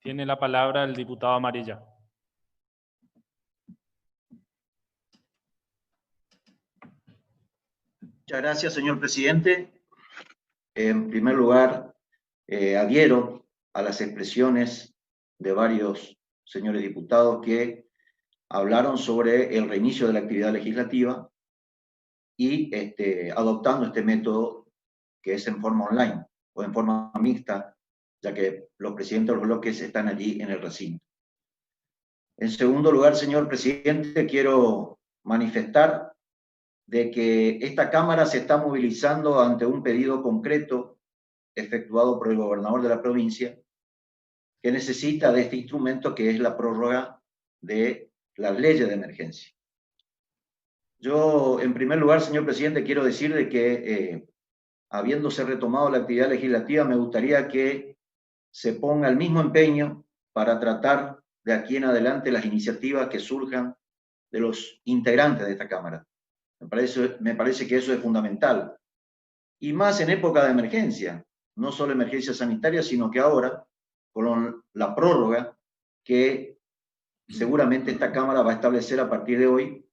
Tiene la palabra el diputado Amarilla. Muchas gracias, señor presidente. En primer lugar, adhiero a las expresiones de varios señores diputados que hablaron sobre el reinicio de la actividad legislativa y adoptando este método que es en forma online o en forma mixta, ya que los presidentes de los bloques están allí en el recinto. En segundo lugar, señor presidente, quiero manifestar de que esta Cámara se está movilizando ante un pedido concreto efectuado por el gobernador de la provincia, que necesita de este instrumento que es la prórroga de las leyes de emergencia. Yo, en primer lugar, señor presidente, quiero decir de que, habiéndose retomado la actividad legislativa, me gustaría que se ponga el mismo empeño para tratar de aquí en adelante las iniciativas que surjan de los integrantes de esta Cámara. Me parece que eso es fundamental. Y más en época de emergencia, no solo emergencia sanitaria, sino que ahora, con la prórroga que seguramente esta Cámara va a establecer a partir de hoy,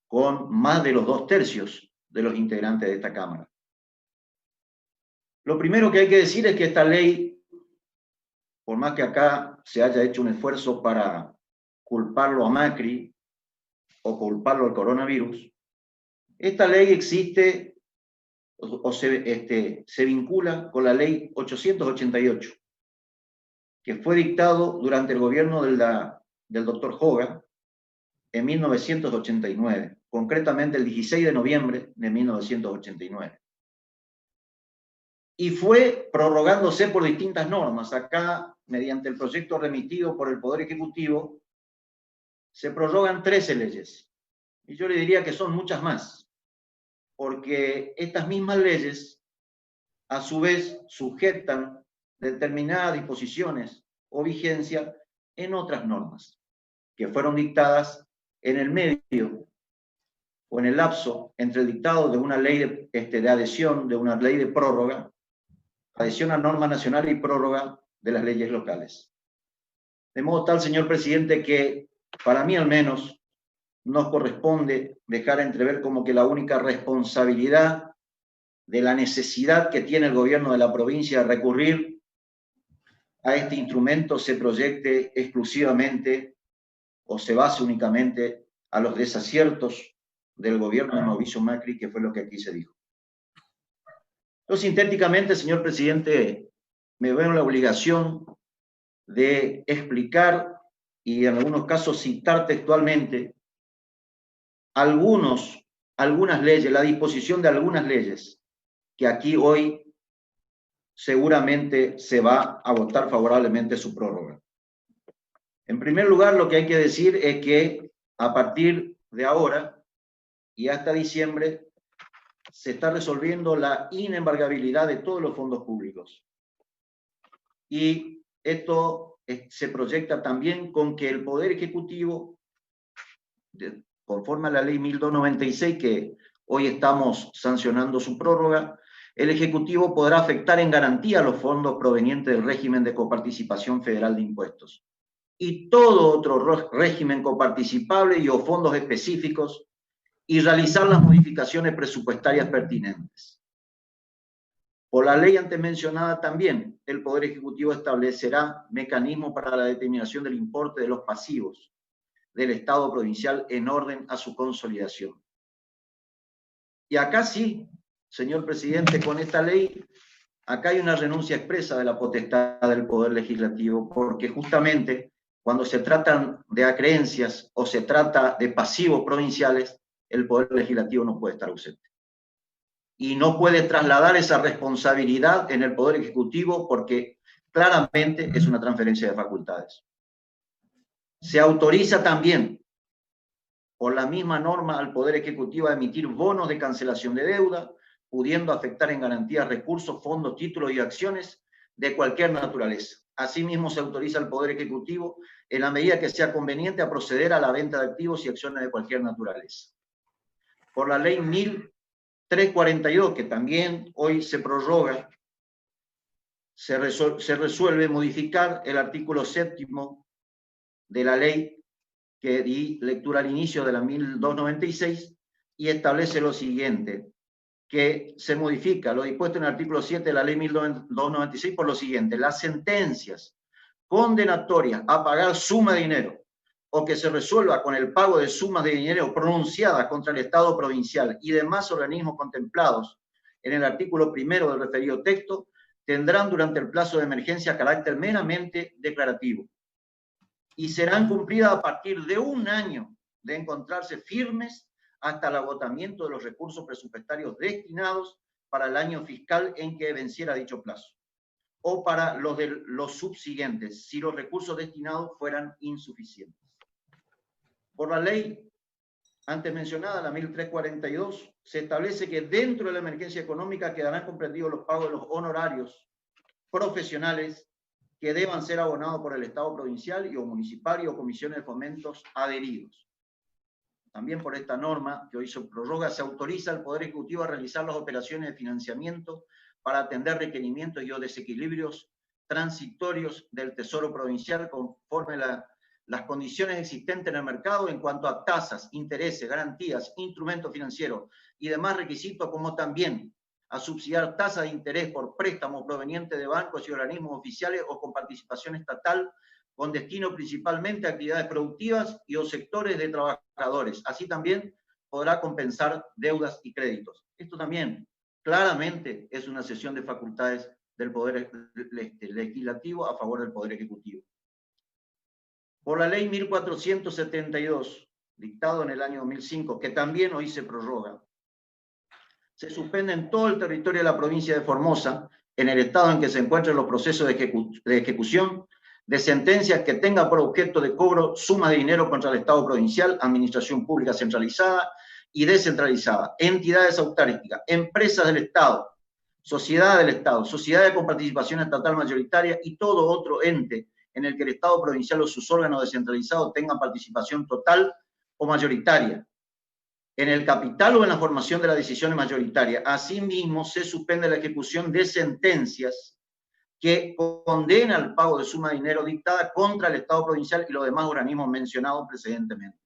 con más de los 2/3 de los integrantes de esta Cámara. Lo primero que hay que decir es que esta ley, por más que acá se haya hecho un esfuerzo para culparlo a Macri o culparlo al coronavirus, esta ley existe o se vincula con la ley 888, que fue dictado durante el gobierno del doctor Hoga en 1989, concretamente el 16 de noviembre de 1989. Y fue prorrogándose por distintas normas. Acá, mediante el proyecto remitido por el Poder Ejecutivo, se prorrogan 13 leyes. Y yo le diría que son muchas más, porque estas mismas leyes, a su vez, sujetan determinadas disposiciones o vigencia en otras normas que fueron dictadas en el medio o en el lapso entre el dictado de una ley de adhesión, de una ley de prórroga, adhesión a norma nacional y prórroga de las leyes locales. De modo tal, señor presidente, que para mí al menos nos corresponde dejar entrever como que la única responsabilidad de la necesidad que tiene el gobierno de la provincia de recurrir a este instrumento se proyecte exclusivamente o se base únicamente a los desaciertos del gobierno de Mauricio Macri, que fue lo que aquí se dijo. Yo sintéticamente, señor presidente, me veo en la obligación de explicar y en algunos casos citar textualmente algunas leyes, la disposición de algunas leyes que aquí hoy seguramente se va a votar favorablemente su prórroga. En primer lugar, lo que hay que decir es que a partir de ahora y hasta diciembre se está resolviendo la inembargabilidad de todos los fondos públicos. Y esto se proyecta también con que el Poder Ejecutivo, conforme a la ley 1296, que hoy estamos sancionando su prórroga, el Ejecutivo podrá afectar en garantía los fondos provenientes del régimen de coparticipación federal de impuestos y todo otro régimen coparticipable y o fondos específicos y realizar las modificaciones presupuestarias pertinentes. Por la ley antes mencionada también, el Poder Ejecutivo establecerá mecanismos para la determinación del importe de los pasivos del Estado provincial en orden a su consolidación. Y acá sí, señor presidente, con esta ley, acá hay una renuncia expresa de la potestad del Poder Legislativo, porque justamente cuando se tratan de acreencias o se trata de pasivos provinciales, el Poder Legislativo no puede estar ausente. Y no puede trasladar esa responsabilidad en el Poder Ejecutivo porque claramente es una transferencia de facultades. Se autoriza también, por la misma norma, al Poder Ejecutivo a emitir bonos de cancelación de deuda, pudiendo afectar en garantía recursos, fondos, títulos y acciones de cualquier naturaleza. Asimismo, se autoriza al Poder Ejecutivo, en la medida que sea conveniente, a proceder a la venta de activos y acciones de cualquier naturaleza. Por la ley 1342, que también hoy se prorroga, se resuelve modificar el artículo 7º de la ley que di lectura al inicio de la 1296 y establece lo siguiente, que se modifica lo dispuesto en el artículo 7 de la ley 1296 por lo siguiente: las sentencias condenatorias a pagar suma de dinero o que se resuelva con el pago de sumas de dinero pronunciadas contra el Estado provincial y demás organismos contemplados en el artículo 1 del referido texto tendrán durante el plazo de emergencia carácter meramente declarativo y serán cumplidas a partir de 1 año de encontrarse firmes hasta el agotamiento de los recursos presupuestarios destinados para el año fiscal en que venciera dicho plazo, o para los de los subsiguientes, si los recursos destinados fueran insuficientes. Por la ley antes mencionada, la 1342, se establece que dentro de la emergencia económica quedarán comprendidos los pagos de los honorarios profesionales que deban ser abonados por el Estado provincial y o municipal y o comisiones de fomentos adheridos. También por esta norma que hoy se prorroga, se autoriza al Poder Ejecutivo a realizar las operaciones de financiamiento para atender requerimientos y o desequilibrios transitorios del Tesoro Provincial conforme las condiciones existentes en el mercado en cuanto a tasas, intereses, garantías, instrumentos financieros y demás requisitos, como también a subsidiar tasas de interés por préstamos provenientes de bancos y organismos oficiales o con participación estatal, con destino principalmente a actividades productivas y o sectores de trabajadores. Así también podrá compensar deudas y créditos. Esto también claramente es una cesión de facultades del Poder Legislativo a favor del Poder Ejecutivo. Por la ley 1472, dictado en el año 2005, que también hoy se prorroga, se suspende en todo el territorio de la provincia de Formosa, en el estado en que se encuentran los procesos de ejecución de sentencias que tengan por objeto de cobro sumas de dinero contra el Estado provincial, administración pública centralizada y descentralizada, entidades autárquicas, empresas del Estado, sociedades del Estado, sociedades con participación estatal mayoritaria y todo otro ente en el que el Estado provincial o sus órganos descentralizados tengan participación total o mayoritaria en el capital o en la formación de las decisiones mayoritarias. Asimismo, se suspende la ejecución de sentencias que condenan al pago de suma de dinero dictada contra el Estado provincial y los demás organismos mencionados precedentemente.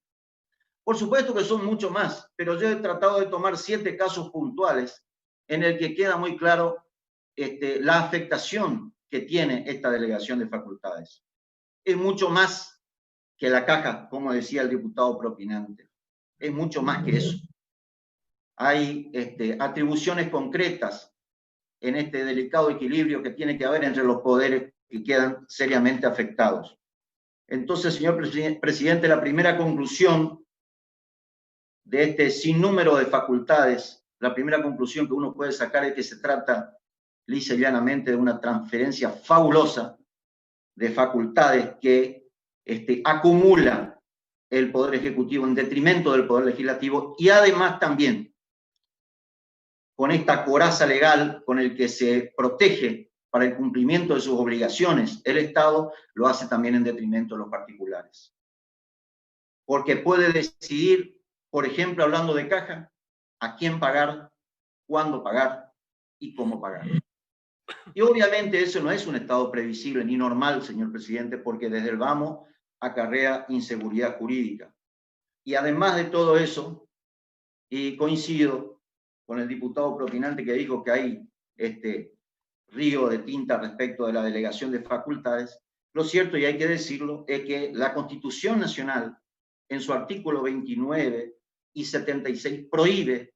Por supuesto que son mucho más, pero yo he tratado de tomar 7 casos puntuales en el que queda muy claro la afectación que tiene esta delegación de facultades. Es mucho más que la caja, como decía el diputado propinante. Es mucho más que eso. Hay atribuciones concretas en este delicado equilibrio que tiene que haber entre los poderes que quedan seriamente afectados. Entonces, señor presidente, la primera conclusión de este sinnúmero de facultades, la primera conclusión que uno puede sacar es que se trata lisa y llanamente de una transferencia fabulosa de facultades que acumula el Poder Ejecutivo en detrimento del Poder Legislativo y además también con esta coraza legal con el que se protege para el cumplimiento de sus obligaciones el Estado, lo hace también en detrimento de los particulares. Porque puede decidir, por ejemplo, hablando de caja, a quién pagar, cuándo pagar y cómo pagar. Y obviamente eso no es un Estado previsible ni normal, señor presidente, porque desde el vamos acarrea inseguridad jurídica. Y además de todo eso, y coincido con el diputado propinante que dijo que hay río de tinta respecto de la delegación de facultades, lo cierto, y hay que decirlo, es que la Constitución Nacional, en su artículo 29 y 76, prohíbe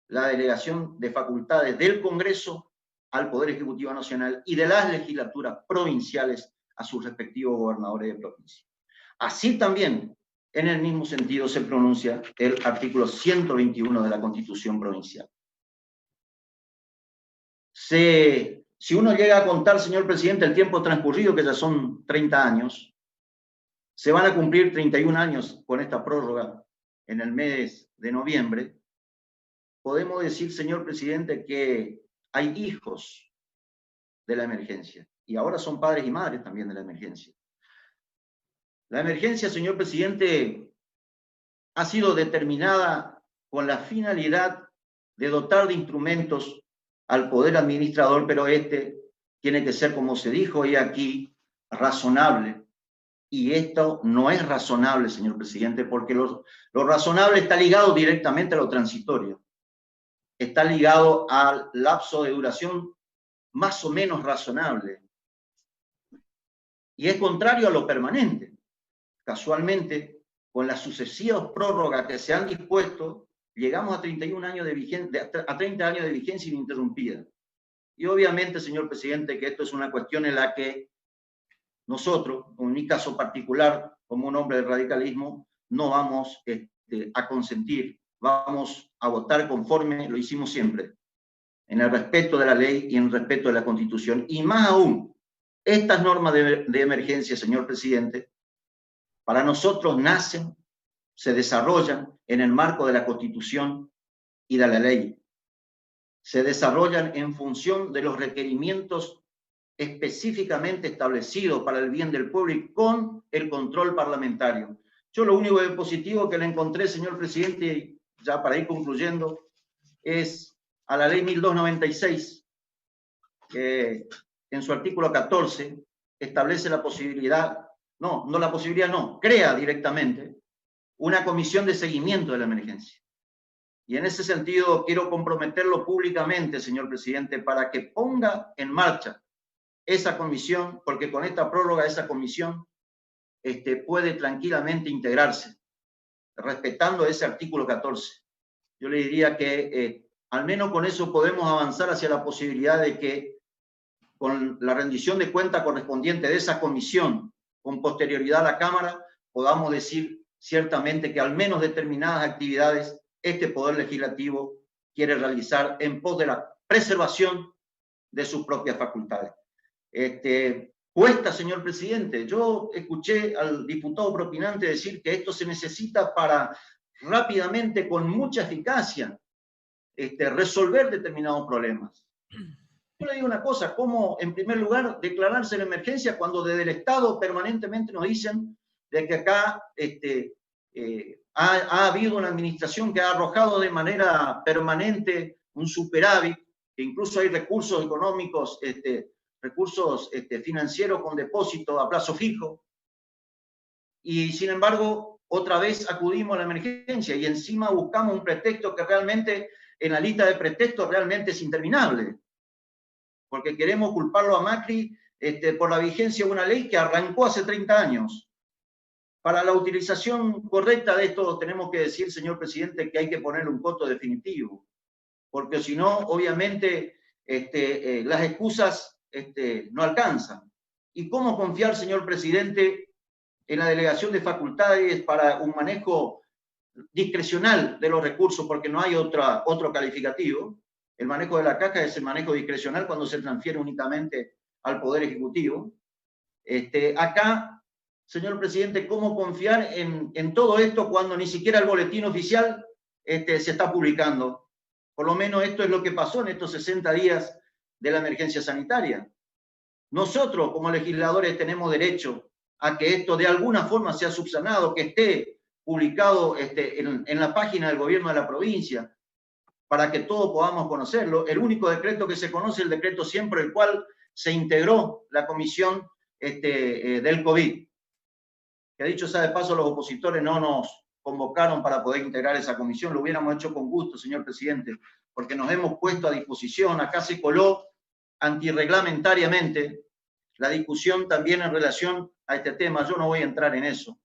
la delegación de facultades del Congreso al Poder Ejecutivo Nacional y de las legislaturas provinciales a sus respectivos gobernadores de provincia. Así también, en el mismo sentido, se pronuncia el artículo 121 de la Constitución Provincial. Si uno llega a contar, señor presidente, el tiempo transcurrido, que ya son 30 años, se van a cumplir 31 años con esta prórroga en el mes de noviembre, podemos decir, señor presidente, que hay hijos de la emergencia, y ahora son padres y madres también de la emergencia. La emergencia, señor presidente, ha sido determinada con la finalidad de dotar de instrumentos al poder administrador, pero que tiene que ser, como se dijo hoy aquí, razonable. Y esto no es razonable, señor presidente, porque lo razonable está ligado directamente a lo transitorio. Está ligado al lapso de duración más o menos razonable. Y es contrario a lo permanente. Casualmente, con las sucesivas prórrogas que se han dispuesto, llegamos a 31 años de vigencia, a 30 años de vigencia ininterrumpida. Y obviamente, señor presidente, que esto es una cuestión en la que nosotros, en mi caso particular, como un hombre del radicalismo, no vamos a consentir, vamos a votar conforme lo hicimos siempre, en el respeto de la ley y en el respeto de la Constitución. Y más aún, estas normas de emergencia, señor presidente, para nosotros nacen, se desarrollan en el marco de la Constitución y de la ley. Se desarrollan en función de los requerimientos específicamente establecidos para el bien del pueblo y con el control parlamentario. Yo lo único de positivo que le encontré, señor presidente, y ya para ir concluyendo, es a la ley 1296, que en su artículo 14 establece la posibilidad, crea directamente una comisión de seguimiento de la emergencia. Y en ese sentido quiero comprometerlo públicamente, señor presidente, para que ponga en marcha esa comisión, porque con esta prórroga esa comisión puede tranquilamente integrarse, respetando ese artículo 14. Yo le diría que al menos con eso podemos avanzar hacia la posibilidad de que con la rendición de cuenta correspondiente de esa comisión, con posterioridad a la Cámara, podamos decir ciertamente que al menos determinadas actividades este Poder Legislativo quiere realizar en pos de la preservación de sus propias facultades. Cuesta, señor presidente. Yo escuché al diputado propinante decir que esto se necesita para rápidamente, con mucha eficacia, resolver determinados problemas. Yo le digo una cosa, ¿cómo, en primer lugar, declararse la emergencia cuando desde el Estado permanentemente nos dicen de que acá ha habido una administración que ha arrojado de manera permanente un superávit, que incluso hay recursos económicos, recursos financieros con depósito a plazo fijo, y sin embargo, otra vez acudimos a la emergencia y encima buscamos un pretexto que realmente, en la lista de pretextos, realmente es interminable, porque queremos culparlo a Macri por la vigencia de una ley que arrancó hace 30 años. Para la utilización correcta de esto tenemos que decir, señor presidente, que hay que ponerle un coto definitivo, porque si no, obviamente, las excusas no alcanzan. ¿Y cómo confiar, señor presidente, en la delegación de facultades para un manejo discrecional de los recursos, porque no hay otro calificativo? El manejo de la caja es el manejo discrecional cuando se transfiere únicamente al Poder Ejecutivo. Acá, señor presidente, ¿cómo confiar en todo esto cuando ni siquiera el boletín oficial se está publicando? Por lo menos esto es lo que pasó en estos 60 días de la emergencia sanitaria. Nosotros, como legisladores, tenemos derecho a que esto de alguna forma sea subsanado, que esté publicado en la página del gobierno de la provincia, para que todos podamos conocerlo. El único decreto que se conoce es el decreto 100 por el cual se integró la comisión del COVID. Que dicho sea de paso, los opositores no nos convocaron para poder integrar esa comisión, lo hubiéramos hecho con gusto, señor presidente, porque nos hemos puesto a disposición. Acá se coló antirreglamentariamente la discusión también en relación a este tema. Yo no voy a entrar en eso.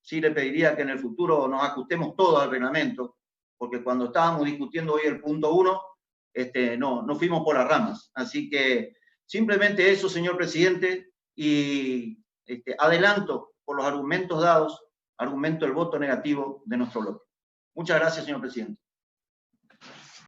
Sí le pediría que en el futuro nos ajustemos todos al reglamento, porque cuando estábamos discutiendo hoy el punto 1, no fuimos por las ramas. Así que simplemente eso, señor presidente, y adelanto por los argumentos dados, argumento el voto negativo de nuestro bloque. Muchas gracias, señor presidente.